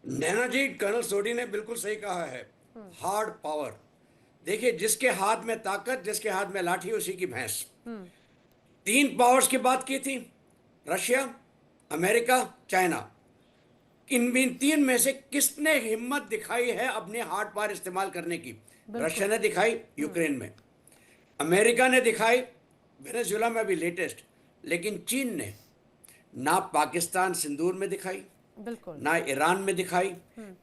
नैना जी, colonel सोडी ने बिल्कुल सही कहा है। Hard power. देखिए, जिसके हाथ में ताकत, जिसके हाथ में लाठी, उसी की भैंस। तीन पावर्स की बात की थी, रशिया, अमेरिका, चाइना। इन तीन में से किसने हिम्मत दिखाई है अपने हार्ड पावर इस्तेमाल करने की? रशिया बिल्कुल। ने दिखाई यूक्रेन में, अमेरिका ने दिखाई वेनेजुएला में अभी लेटेस्ट, लेकिन चीन ने ना पाकिस्तान सिंदूर में दिखाई, बिल्कुल। ना ईरान में दिखाई,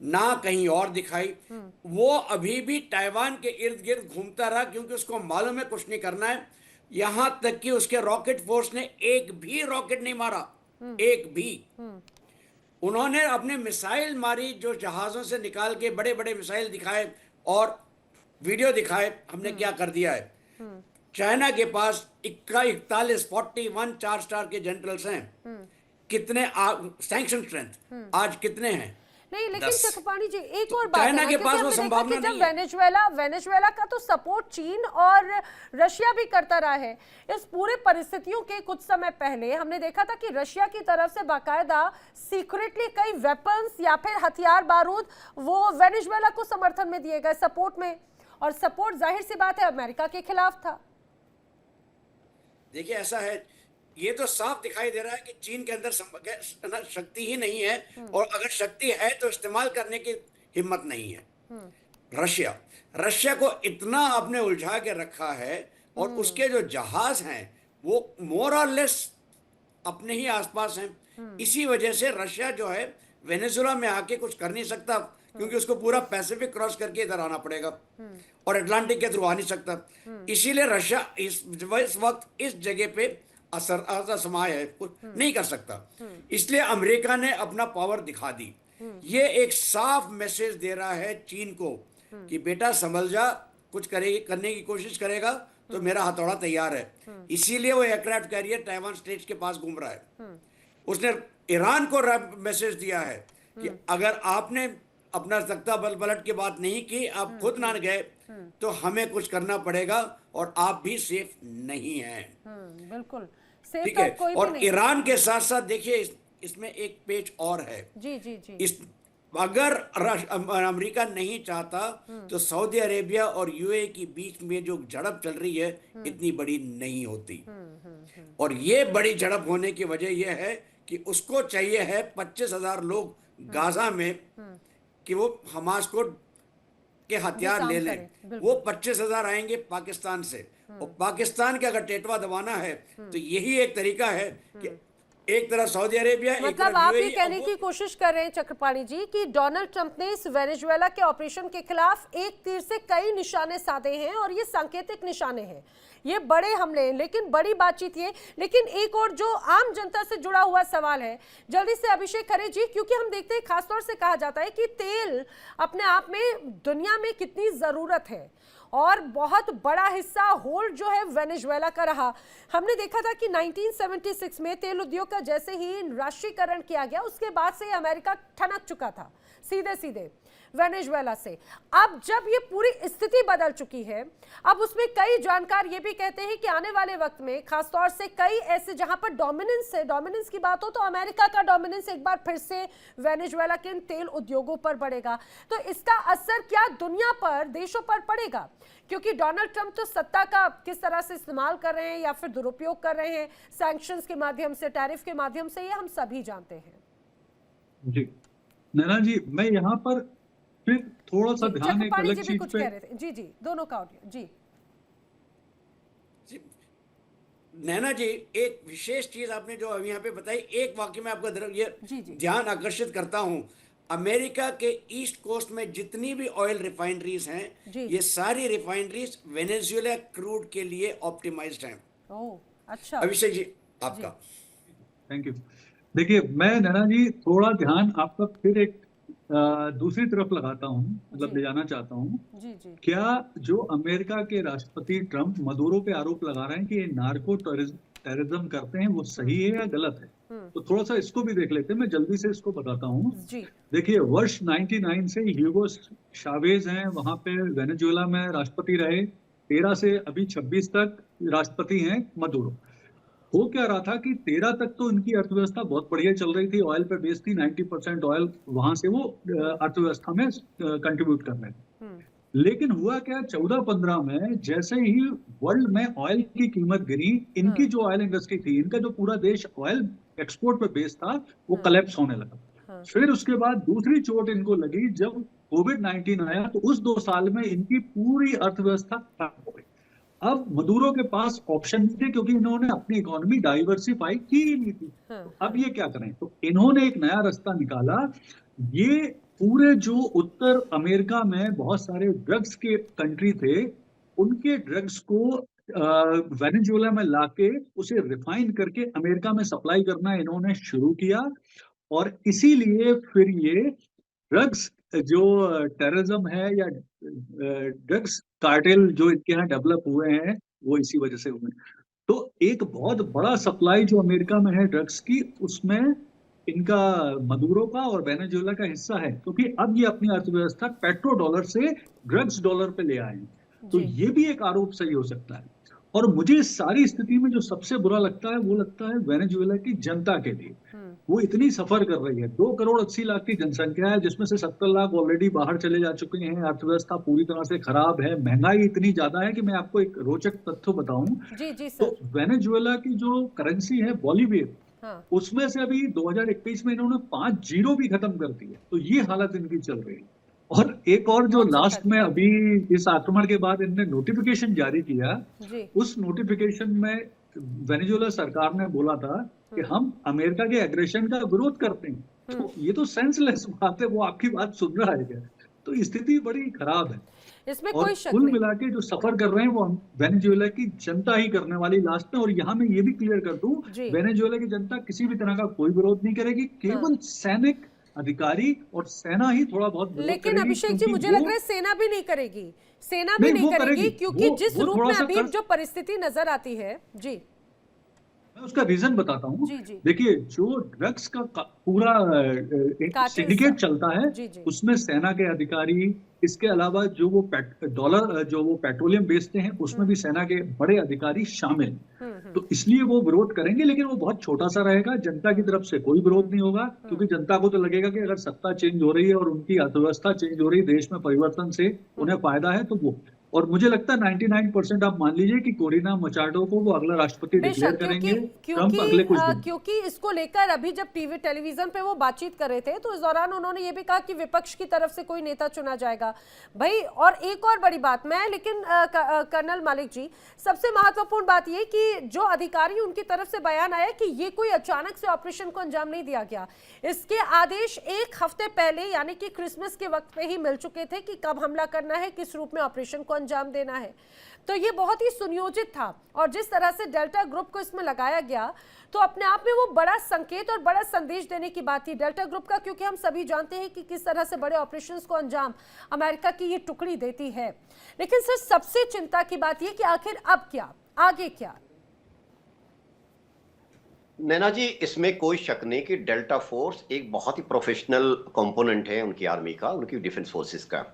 ना कहीं और दिखाई। वो अभी भी ताइवान के इर्द गिर्द घूमता रहा, क्योंकि उसको मालूम है कुछ नहीं करना है। यहां तक कि उसके रॉकेट फोर्स ने एक भी रॉकेट नहीं मारा, एक भी। उन्होंने अपने मिसाइल मारी, जो जहाजों से निकाल के बड़े बड़े मिसाइल दिखाए और वीडियो दिखाए, हमने क्या कर दिया है। चाइना के पास 41 चार स्टार के जनरल्स हैं। कितने सैंक्शन स्ट्रेंथ आज कितने हैं? नहीं, लेकिन 10। चक्रपाणी जी एक तो और बात है चाइना ना, के क्योंकि पास वो हमने देखा कि संभावना जब नहीं है। वेनेजुएला का तो सपोर्ट चीन और रशिया भी करता रहा है। इस पूरे परिस्थितियों के कुछ समय पहले हमने देखा था कि रशिया की तरफ से बाकायदा सीक्रेटली कई वेपन्स या फिर हथियार बारूद वो वेनेजुएला को समर्थन में दिए गए सपोर्ट में, और सपोर्ट जाहिर सी बात है अमेरिका के खिलाफ था। देखिए, ऐसा है, ये तो साफ दिखाई दे रहा है कि चीन के अंदर शक्ति ही नहीं है, और अगर शक्ति है तो इस्तेमाल करने की हिम्मत नहीं है। रशिया रशिया को इतना आपने उलझा के रखा है, और उसके जो जहाज हैं वो मोर और लेस अपने ही आसपास हैं। इसी वजह से रशिया जो है वेनेजुएला में आके कुछ कर नहीं सकता, क्योंकि उसको पूरा पैसिफिक क्रॉस करके इधर आना पड़ेगा, और अटलांटिक के थ्रू आ नहीं सकता। इसीलिए रशिया इस वक्त इस जगह पे असमय है, कुछ नहीं कर सकता। इसलिए अमेरिका ने अपना पावर दिखा दी। ये एक साफ मैसेज दे रहा है चीन को कि बेटा संभल जा, कुछ करेगी, करने की कोशिश करेगा तो मेरा हथौड़ा तैयार है। इसीलिए वो एयरक्राफ्ट कैरियर ताइवान स्ट्रेट्स के पास घूम रहा है। उसने ईरान को मैसेज दिया है कि अगर आपने अपना तख्ता पलट के बात नहीं की, आप खुद ना गए, तो हमें कुछ करना पड़ेगा, और आप भी सेफ नहीं हैं। बिल्कुल सेफ ठीक तो है। अब कोई भी और नहीं है। ईरान के साथ साथ देखिए, इसमें एक पेच और है। जी जी जी। इस अगर अमेरिका नहीं चाहता, तो सऊदी अरेबिया और यूएई के बीच में जो झड़प चल रही है इतनी बड़ी नहीं होती। और ये बड़ी झड़प होने की वजह यह है कि उसको चाहिए है 25,000 लोग गाजा में, कि वो हमास को के हथियार ले डिसआर्म लें। करें, वो बिल्कुल। 25,000 आएंगे पाकिस्तान से, और पाकिस्तान का अगर टेटवा दबाना है तो यही एक तरीका है कि एक तरफ सऊदी अरेबिया, एक मतलब तरफ आप ये यूएई। अब कहने वो की कोशिश कर रहे हैं चक्रपाणी जी कि डोनाल्ड ट्रंप ने इस वेनेजुएला के ऑपरेशन के खिलाफ एक तीर से कई निशाने साधे हैं, और ये सांकेतिक निशाने हैं, ये बड़े हमले हैं, लेकिन बड़ी बातचीत ये। लेकिन एक और जो आम जनता से जुड़ा हुआ सवाल है, जल्दी से अभिषेक खरे जी, क्योंकि हम देखते हैं खासतौर से कहा जाता है कि तेल अपने आप में दुनिया में कितनी जरूरत है, और बहुत बड़ा हिस्सा होल्ड जो है वेनेजुएला का रहा। हमने देखा था कि 1976 में तेल उद्योग का जैसे ही राष्ट्रीयकरण किया गया, उसके बाद से अमेरिका ठनक चुका था सीधे सीधे वेनेजुएला से। अब जब ये पूरी स्थिति बदल चुकी है, अब उसमें कई जानकार ये भी कहते हैं कि आने वाले वक्त में खासतौर से कई ऐसे जहां पर डोमिनेंस है, डोमिनेंस की बात हो तो अमेरिका का डोमिनेंस एक बार फिर से वेनेजुएला के इन तेल उद्योगों पर बढ़ेगा। तो इसका असर क्या दुनिया पर, देशों पर पड़ेगा? क्योंकि डोनाल्ड ट्रंप तो सत्ता का किस तरह से इस्तेमाल कर रहे हैं या फिर दुरुपयोग कर रहे हैं सैंक्शंस के माध्यम से, टैरिफ के माध्यम से, ये हम सभी जानते हैं। जी नैना जी, मैं यहाँ पर फिर थोड़ा सा जी ध्यान एक चक्रपाणी अलग जी भी चीज कुछ पे। कह रहे थे। जी जी, दोनों का ऑडियो। जी नैना जी, एक विशेष चीज आपने जो अभी यहाँ पे बताई, एक वाक्य में आपका ये जी जी ध्यान आकर्षित करता हूँ। अमेरिका के ईस्ट कोस्ट में जितनी भी ऑयल रिफाइनरीज हैं, जी। ये सारी रिफाइनरीज वेनेजुएला क्रूड के लिए ऑप्टिमाइज्ड हैं। ओह अच्छा। अभिषेक जी, जी आपका। Thank you. देखिए, मैं नैना जी थोड़ा ध्यान आपका फिर एक दूसरी तरफ लगाता हूँ, मतलब जी ले जाना चाहता हूँ। जी जी क्या जो अमेरिका के राष्ट्रपति ट्रंप मदुरो पे आरोप लगा रहे हैं कि ये नार्को टेररिज्म करते हैं, वो सही है या गलत है? तो थोड़ा सा इसको भी देख लेते हैं, मैं जल्दी से इसको बताता हूँ। जी देखिए, वर्ष 99 से ह्यूगो शावेज हैं वहां पे वेनेजुएला में राष्ट्रपति रहे, 13 से अभी 26 तक राष्ट्रपति हैं मदुरो। हो क्या रहा था कि 13 तक तो इनकी अर्थव्यवस्था बहुत बढ़िया चल रही थी, ऑयल पे बेस्ड थी, 90% ऑयल वहां से वो अर्थव्यवस्था में कंट्रीब्यूट कर रहे थे। लेकिन हुआ क्या, 14-15 में जैसे ही वर्ल्ड में ऑयल की कीमत गिरी, इनकी जो ऑयल इंडस्ट्री थी, इनका जो पूरा देश ऑयल एक्सपोर्ट पे बेस्ड था, वो कलेप्स होने लगा। फिर उसके बाद दूसरी चोट इनको लगी जब कोविड-19 आया, तो उस 2 साल में इनकी पूरी अर्थव्यवस्था खराब हो गई। अब मदुरो के पास ऑप्शन नहीं थे, क्योंकि इन्होंने अपनी इकोनॉमी डाइवर्सिफाई की ही नहीं थी। तो अब ये क्या करें, तो इन्होंने एक नया रास्ता निकाला। ये पूरे जो उत्तर अमेरिका में बहुत सारे ड्रग्स के कंट्री थे, उनके ड्रग्स को वेनेजुएला में लाके उसे रिफाइन करके अमेरिका में सप्लाई करना इन्होंने शुरू किया। और इसीलिए फिर ये ड्रग्स जो टेररिज्म है या ड्रग्स कार्टेल जो इनके यहाँ डेवलप हुए हैं, वो इसी वजह से हुए। तो एक बहुत बड़ा सप्लाई जो अमेरिका में है ड्रग्स की, उसमें इनका मदुरो का और वेनेजुएला का हिस्सा है, क्योंकि अब ये अपनी अर्थव्यवस्था पेट्रो डॉलर से ड्रग्स डॉलर पे ले आए हैं। तो ये भी एक आरोप सही हो सकता है। और मुझे इस सारी स्थिति में जो सबसे बुरा लगता है, वो लगता है वेनेजुएला की जनता के लिए। वो इतनी सफर कर रही है, 2 करोड़ 80 लाख की जनसंख्या है, जिसमें से 70 लाख ऑलरेडी बाहर चले जा चुके हैं। अर्थव्यवस्था पूरी तरह से खराब है, महंगाई इतनी ज्यादा है कि मैं आपको एक रोचक तथ्य बताऊं। जी तो वेनेजुएला की जो करेंसी है बोलीवियर, उसमें से अभी 2021 में इन्होंने 5 जीरो भी खत्म कर दिए। तो ये हालत इनकी चल रही है। और एक और जो लास्ट में अभी इस आक्रमण के बाद इन्होंने नोटिफिकेशन जारी किया, उस नोटिफिकेशन में वेनेजुएला सरकार ने बोला था कि हम अमेरिका के एग्रेशन का विरोध करते हैं। तो ये तो सेंसलेस बात है, वो आपकी बात सुन रहा है क्या? तो स्थिति बड़ी खराब है। इसमें और कोई शक कुल नहीं। मिला के जो सफर कर रहे हैं वो वेनेजुएला की जनता ही करने वाली लास्ट में। और यहाँ मैं ये भी क्लियर कर दूं, वेनेजुएला की जनता किसी भी तरह का कोई विरोध नहीं करेगी, केवल सैनिक अधिकारी और सेना ही थोड़ा बहुत विरोध लेकिन करेगी। अभिषेक जी, मुझे लग रहा है सेना भी नहीं करेगी, सेना भी नहीं करेगी, क्योंकि जिस रूप में अभी जो परिस्थिति नजर आती है। जी, मैं उसका रीजन बताता हूँ। देखिए, जो ड्रग्स का पूरा सिंडिकेट चलता है, उसमें सेना के अधिकारी, इसके अलावा जो वो पेट्रोलियम बेचते हैं, उसमें भी सेना के बड़े अधिकारी शामिल। तो इसलिए वो विरोध करेंगे, लेकिन वो बहुत छोटा सा रहेगा। जनता की तरफ से कोई विरोध नहीं होगा, क्योंकि जनता को तो लगेगा कि अगर सत्ता चेंज हो रही है और उनकी अर्थव्यवस्था चेंज हो रही है, देश में परिवर्तन से उन्हें फायदा है, तो वो। और मुझे लगता है 99% आप मान लीजिए कि कोरिना मचाडो को वो अगला राष्ट्रपति डिक्लेयर करेंगे, ट्रंप अगले कुछ दिन। क्योंकि इसको लेकर अभी जब टेलीविजन पे वो बातचीत कर रहे थे, तो इस दौरान उन्होंने ये भी कहा कि विपक्ष की तरफ से कोई नेता चुना जाएगा भाई। और एक और बड़ी बात लेकिन कर्नल मालिक जी, सबसे महत्वपूर्ण बात ये कि जो अधिकारी उनकी तरफ से बयान आया कि ये कोई अचानक से ऑपरेशन को अंजाम नहीं दिया गया, इसके आदेश 1 हफ्ते पहले यानी कि क्रिसमस के वक्त पे ही मिल चुके थे कि कब हमला करना है, किस रूप में ऑपरेशन को अंजाम देना है। तो ये बहुत ही सुनियोजित था, और जिस तरह से डेल्टा ग्रुप को इसमें लगाया गया, तो अपने आप में वो बड़ा संकेत और बड़ा संदेश देने की बात थी डेल्टा ग्रुप का, क्योंकि हम सभी जानते हैं कि किस तरह से बड़े ऑपरेशंस को अंजाम अमेरिका की ये टुकड़ी देती है। लेकिन सर, सबसे चिंता की बात ये कि आखिर अब क्या, आगे क्या? नैना जी, इसमें कोई शक नहीं कि डेल्टा फोर्स एक बहुत ही प्रोफेशनल कंपोनेंट है उनकी आर्मी का, उनकी डिफेंस फोर्सेस का।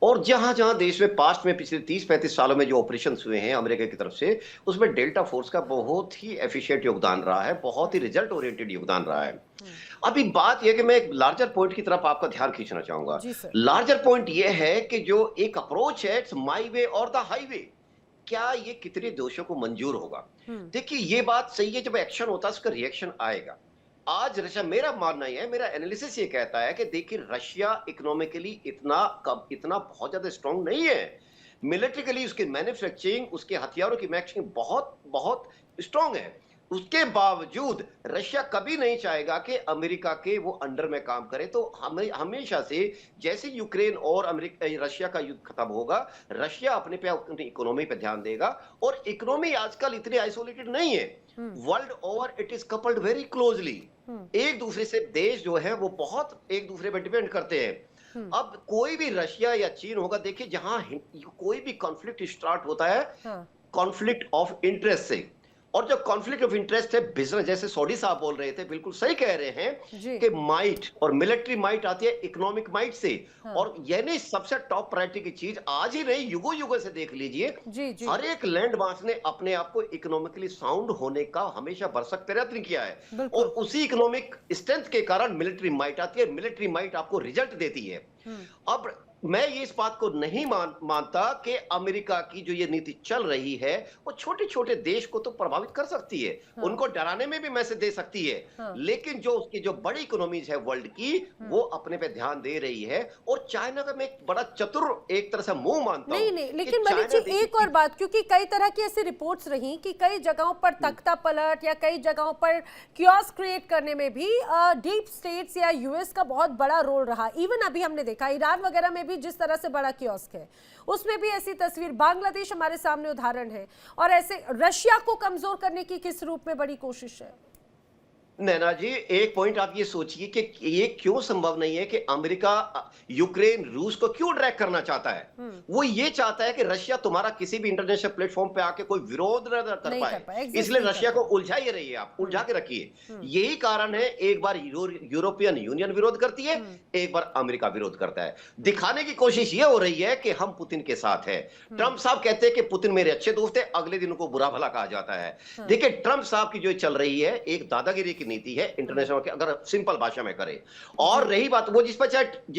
और जहां जहां देश में पास्ट में पिछले 30-35 सालों में जो ऑपरेशंस हुए हैं अमेरिका की तरफ से, उसमें डेल्टा फोर्स का बहुत ही एफिशिएंट योगदान रहा है, बहुत ही रिजल्ट ओरिएंटेड योगदान रहा है। अभी बात यह कि मैं एक लार्जर पॉइंट की तरफ आपका ध्यान खींचना चाहूंगा। लार्जर पॉइंट यह है कि जो एक अप्रोच है, इट्स माई वे और द हाईवे, क्या ये कितने दोषों को मंजूर होगा? देखिए, ये बात सही है, जब एक्शन होता है उसका रिएक्शन आएगा। आज रशिया, मेरा मानना यह है, मेरा एनालिसिस ये कहता है कि देखिए, रशिया इकोनॉमिकली इतना बहुत ज्यादा स्ट्रांग नहीं है। मिलिट्रिकली उसकी मैन्युफैक्चरिंग, उसके हथियारों की मैन्युफैक्चरिंग बहुत बहुत स्ट्रांग है। उसके बावजूद रशिया कभी नहीं चाहेगा कि अमेरिका के वो अंडर में काम करे। तो हमें हमेशा से, जैसे यूक्रेन और रशिया का युद्ध खत्म होगा, रशिया अपने इकोनॉमी पे ध्यान देगा। और इकोनॉमी आजकल इतनी आइसोलेटेड नहीं है, world over it is coupled very closely. एक दूसरे से देश जो है वो बहुत एक दूसरे पर डिपेंड करते हैं। अब कोई भी रशिया या चीन होगा, देखिए, जहां कोई भी कॉन्फ्लिक्ट स्टार्ट होता है कॉन्फ्लिक्ट ऑफ इंटरेस्ट से, और जो कॉन्फ्लिक्ट ऑफ इंटरेस्ट है बिजनेस, जैसे सऊदी साहब बोल रहे थे, बिल्कुल सही कह रहे हैं कि माइट और मिलिट्री माइट आती है इकोनॉमिक माइट से। और यह नहीं सबसे टॉप प्रायोरिटी की चीज आज ही नहीं, युगों युगों से देख लीजिए, हर एक लैंड मास ने अपने आप को इकोनॉमिकली साउंड होने का हमेशा भरसक प्रयत्न किया है, और उसी इकोनॉमिक स्ट्रेंथ के कारण मिलिट्री माइट आती है। मिलिट्री माइट आपको रिजल्ट देती है। अब मैं ये इस बात को नहीं मानता कि अमेरिका की जो ये नीति चल रही है वो छोटे छोटे देश को तो प्रभावित कर सकती है, उनको डराने में भी मैसेज दे सकती है, लेकिन जो उसकी जो बड़ी इकोनॉमीज है वर्ल्ड की, वो अपने पे ध्यान दे रही है। और चाइना का मैं एक बड़ा चतुर एक तरह से मुंह मानता हूं। नहीं, लेकिन मनीष जी एक और बात, क्योंकि कई तरह की ऐसी रिपोर्ट्स रही कि कई जगहों पर तख्ता पलट या कई जगहों पर कियोस्क क्रिएट करने में भी डीप स्टेट्स या यूएस का बहुत बड़ा रोल रहा। इवन अभी हमने देखा ईरान वगैरह में भी जिस तरह से बड़ा कियोस्क है, उसमें भी ऐसी तस्वीर, बांग्लादेश हमारे सामने उदाहरण है। और ऐसे रशिया को कमजोर करने की किस रूप में बड़ी कोशिश है? नैना जी, एक पॉइंट आप ये सोचिए कि ये क्यों संभव नहीं है कि अमेरिका यूक्रेन रूस को क्यों ड्रैग करना चाहता है। वो ये चाहता है कि रशिया तुम्हारा किसी भी इंटरनेशनल प्लेटफॉर्म पे आके कोई विरोध न कर पाए, इसलिए रशिया को उलझा ही रही है, आप उलझा के रखिए। यही कारण है, एक बार यूरोपियन यूनियन विरोध करती है, एक बार अमेरिका विरोध करता है। दिखाने की कोशिश ये हो रही है कि हम पुतिन के साथ है। ट्रंप साहब कहते हैं कि पुतिन मेरे अच्छे दोस्त है, अगले दिन उनको बुरा भला कहा जाता है। देखिए ट्रंप साहब की जो चल रही है एक दादागिरी की नीति है इंटरनेशनल के, अगर सिंपल भाषा में करें। और रही बात वो जिस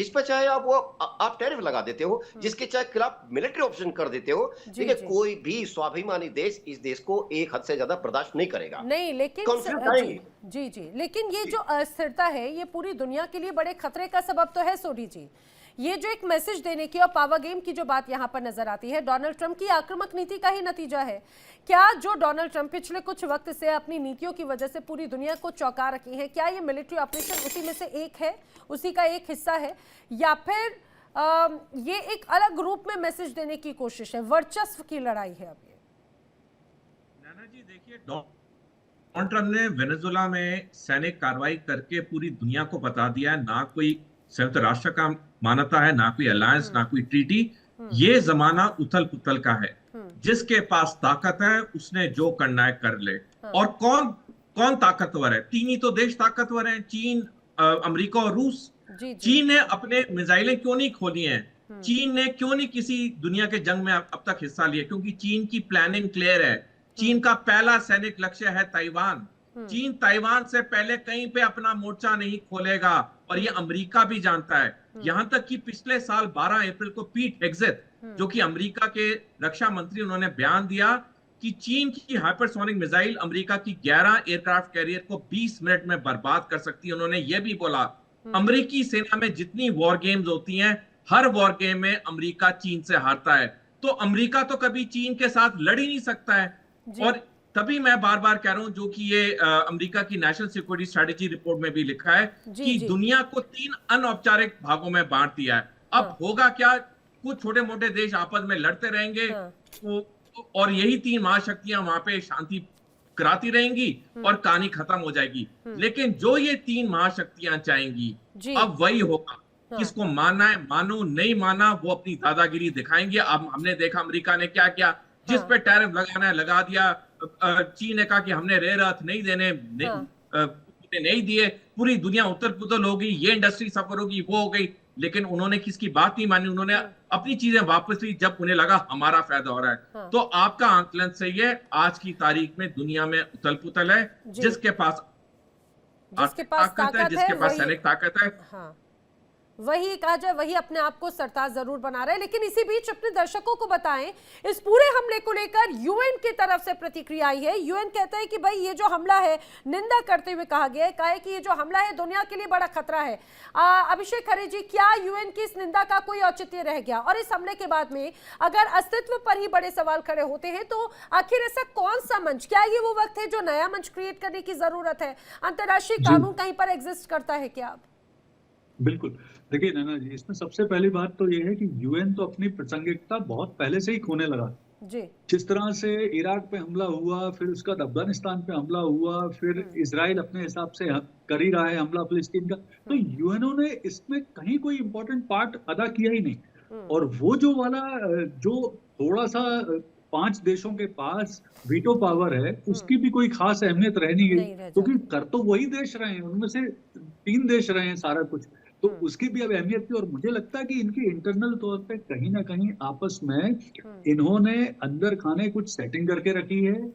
पर चाहे आप टैरिफ लगा देते हो, जिसके चाहे खिलाफ मिलिट्री ऑप्शन कर देते हो, देखिए कोई भी स्वाभिमानी देश इस देश को एक हद से ज्यादा बर्दाश्त नहीं करेगा। नहीं, लेकिन जी, लेकिन ये जो अस्थिरता है ये पूरी दुनिया के लिए बड़े खतरे का सबब तो है सोडी जी। ये जो एक मैसेज देने की और पावर गेम की जो बात यहाँ पर नजर आती है, डोनाल्ड ट्रंप की आक्रामक नीति का ही नतीजा है क्या? जो डोनाल्ड ट्रंप पिछले कुछ वक्त से अपनी नीतियों की वजह से पूरी दुनिया को चौंका रखी है, क्या ये मिलिट्री ऑपरेशन उसी में से एक है, उसी का एक हिस्सा है, या फिर ये एक अलग रूप में मैसेज देने की कोशिश है, वर्चस्व की लड़ाई है? अब ये नैना जी देखिए, डोनाल्ड ट्रंप ने वेनेजुएला में सैनिक कार्रवाई करके पूरी दुनिया को बता दिया है, ना कोई संयुक्त राष्ट्र का मान्यता है, ना कोई अलायंस, ना कोई ट्रीटी। ये जमाना उथल पुथल का है। जिसके पास ताकत है उसने जो करना है कर ले। और कौन ताकतवर है? तीन ही तो देश ताकतवर हैं, चीन, अमेरिका और रूस। चीन ने अपने मिसाइलें क्यों नहीं खोली हैं? चीन ने क्यों नहीं किसी दुनिया के जंग में अब तक हिस्सा लिया? क्योंकि चीन की प्लानिंग क्लियर है। चीन का पहला सैनिक लक्ष्य है ताइवान। चीन ताइवान से पहले कहीं पे अपना मोर्चा नहीं खोलेगा, और ये अमेरिका भी जानता है। यहां तक कि पिछले साल 12 अप्रैल को पीट हेग्सेथ, जो कि अमेरिका के रक्षा मंत्री, उन्होंने बयान दिया कि चीन की हाइपरसोनिक मिसाइल अमेरिका की 11 एयरक्राफ्ट कैरियर को 20 मिनट में बर्बाद कर सकती है। उन्होंने ये भी बोला, अमेरिकी सेना में जितनी वॉर गेम्स होती हैं, हर वॉर गेम में अमेरिका चीन से हारता है। तो अमेरिका तो कभी चीन के साथ लड़ ही नहीं सकता है। और तभी मैं बार बार कह रहा हूं, जो कि ये अमेरिका की नेशनल सिक्योरिटी स्ट्रेटेजी रिपोर्ट में भी लिखा है कि दुनिया को 3 अनौपचारिक भागों में बांट दिया है। अब होगा क्या? कुछ छोटे मोटे देश आपस में लड़ते रहेंगे, और यही 3 महाशक्तियां वहां पे शांति कराती रहेंगी और कहानी खत्म हो जाएगी। लेकिन जो ये 3 महाशक्तियां चाहेंगी, अब वही होगा। किसको मानना है मानो, नहीं माना वो अपनी दादागिरी दिखाएंगे। अब हमने देखा अमेरिका ने क्या किया, जिस पे टैरिफ लगाना है लगा दिया। चीन ने कहा कि हमने रेयर अर्थ नहीं देने, नहीं दिए। पूरी दुनिया उत्तर पुतल हो गई, ये इंडस्ट्री सफर होगी, वो हो गई। लेकिन उन्होंने किसकी बात नहीं मानी, उन्होंने अपनी चीजें वापस ली जब उन्हें लगा हमारा फायदा हो रहा है। तो आपका आंकलन सही है, आज की तारीख में दुनिया में उथल पुथल है। जिसके पास ताकत है, जिसके पास सैनिक ताकत है, वही कहा जाए, वही अपने आप को सरताज जरूर बना रहा है। लेकिन इसी बीच अपने दर्शकों को बताएं, इस पूरे हमले को लेकर यूएन की तरफ से प्रतिक्रिया आई है। यूएन कहता है कि भाई ये जो हमला है, निंदा करते हुए कहा गया है कि ये जो हमला है दुनिया के लिए बड़ा खतरा है। अभिषेक खरे जी, क्या यूएन की इस निंदा का कोई औचित्य रह गया? और इस हमले के बाद में अगर अस्तित्व पर ही बड़े सवाल खड़े होते हैं, तो आखिर ऐसा कौन सा मंच, क्या ये वो वक्त है जो नया मंच क्रिएट करने की जरूरत है? अंतर्राष्ट्रीय कानून कहीं पर एग्जिस्ट करता है क्या? बिल्कुल। देखिए नैना जी, इसमें सबसे पहली बात तो ये है कि यूएन तो अपनी प्रासंगिकता बहुत पहले से ही खोने लगा जी। जिस तरह से इराक पे हमला हुआ, फिर उसका अफगानिस्तान पे हमला हुआ, फिर इजराइल अपने हिसाब से कर ही रहा है हमला फिलिस्तीन का, तो यूएनओ ने इसमें कहीं कोई इम्पोर्टेंट पार्ट अदा किया ही नहीं। और वो जो वाला जो थोड़ा सा 5 देशों के पास वीटो पावर है, उसकी भी कोई खास अहमियत रह नहीं नहीं गई, रह क्योंकि जाती। कर तो वही देश रहे हैं, उनमें से 3 देश रहे हैं सारा कुछ, तो उसकी भी अब अहमियत थी। और मुझे लगता है कि इनकी इंटरनल तौर पे कहीं ना कहीं आपस में इन्होंने अंदर खाने कुछ सेटिंग करके रखी है,